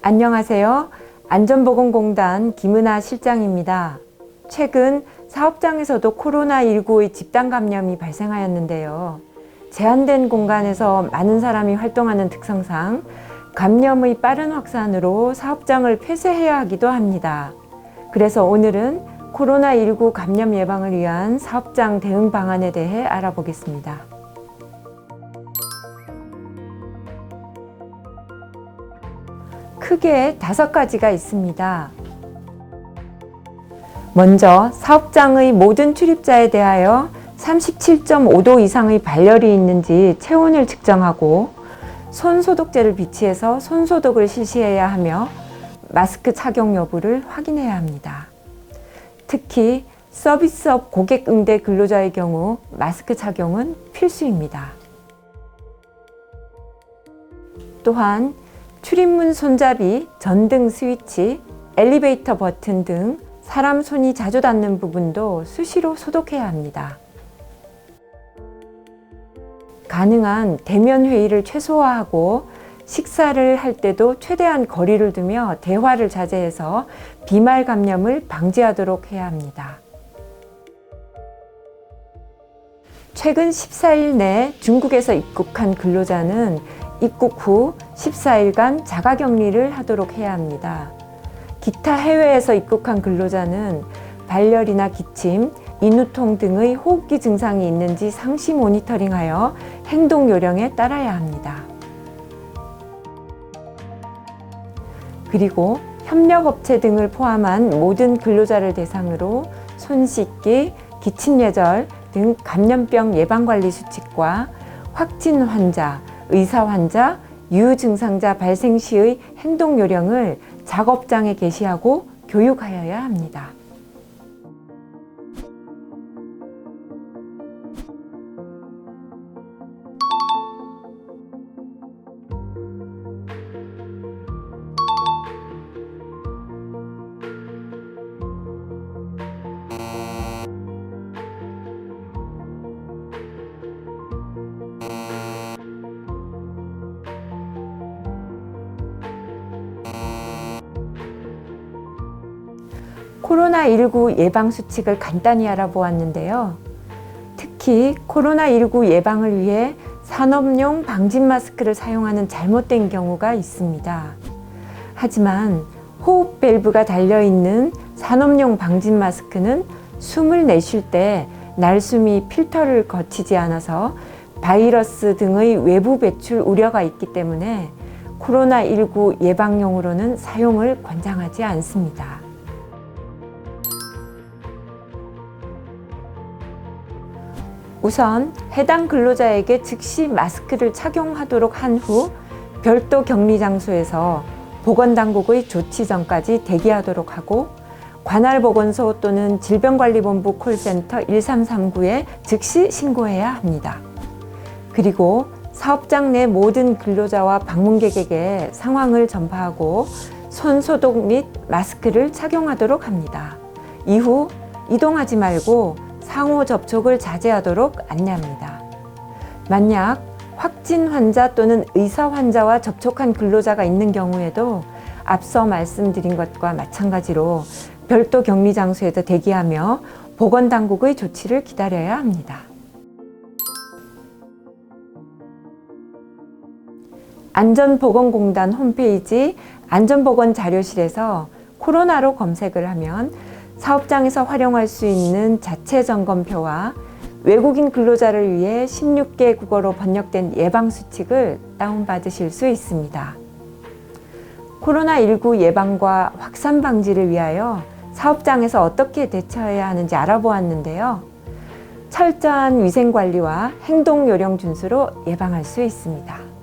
안녕하세요. 안전보건공단 김은아 실장입니다. 최근 사업장에서도 코로나19의 집단 감염이 발생하였는데요. 제한된 공간에서 많은 사람이 활동하는 특성상 감염의 빠른 확산으로 사업장을 폐쇄해야 하기도 합니다. 그래서 오늘은 코로나19 감염 예방을 위한 사업장 대응 방안에 대해 알아보겠습니다. 크게 5가지가 있습니다. 먼저 사업장의 모든 출입자에 대하여 37.5도 이상의 발열이 있는지 체온을 측정하고 손소독제를 비치해서 손소독을 실시해야 하며 마스크 착용 여부를 확인해야 합니다. 특히 서비스업 고객 응대 근로자의 경우 마스크 착용은 필수입니다. 또한 출입문 손잡이, 전등 스위치, 엘리베이터 버튼 등 사람 손이 자주 닿는 부분도 수시로 소독해야 합니다. 가능한 대면 회의를 최소화하고 식사를 할 때도 최대한 거리를 두며 대화를 자제해서 비말 감염을 방지하도록 해야 합니다. 최근 14일 내 중국에서 입국한 근로자는 입국 후 14일간 자가격리를 하도록 해야 합니다. 기타 해외에서 입국한 근로자는 발열이나 기침, 인후통 등의 호흡기 증상이 있는지 상시 모니터링하여 행동 요령에 따라야 합니다. 그리고 협력업체 등을 포함한 모든 근로자를 대상으로 손 씻기, 기침 예절 등 감염병 예방관리 수칙과 확진 환자, 의사 환자, 유증상자 발생 시의 행동 요령을 작업장에 게시하고 교육하여야 합니다. 코로나19 예방 수칙을 간단히 알아보았는데요. 특히 코로나19 예방을 위해 산업용 방진 마스크를 사용하는 잘못된 경우가 있습니다. 하지만 호흡 밸브가 달려있는 산업용 방진 마스크는 숨을 내쉴 때 날숨이 필터를 거치지 않아서 바이러스 등의 외부 배출 우려가 있기 때문에 코로나19 예방용으로는 사용을 권장하지 않습니다. 우선 해당 근로자에게 즉시 마스크를 착용하도록 한 후 별도 격리 장소에서 보건당국의 조치 전까지 대기하도록 하고 관할보건소 또는 질병관리본부 콜센터 1339에 즉시 신고해야 합니다. 그리고 사업장 내 모든 근로자와 방문객에게 상황을 전파하고 손소독 및 마스크를 착용하도록 합니다. 이후 이동하지 말고 상호 접촉을 자제하도록 안내합니다. 만약 확진 환자 또는 의사 환자와 접촉한 근로자가 있는 경우에도 앞서 말씀드린 것과 마찬가지로 별도 격리 장소에서 대기하며 보건당국의 조치를 기다려야 합니다. 안전보건공단 홈페이지 안전보건자료실에서 코로나로 검색을 하면 사업장에서 활용할 수 있는 자체 점검표와 외국인 근로자를 위해 16개 국어로 번역된 예방수칙을 다운받으실 수 있습니다. 코로나19 예방과 확산 방지를 위하여 사업장에서 어떻게 대처해야 하는지 알아보았는데요. 철저한 위생관리와 행동 요령 준수로 예방할 수 있습니다.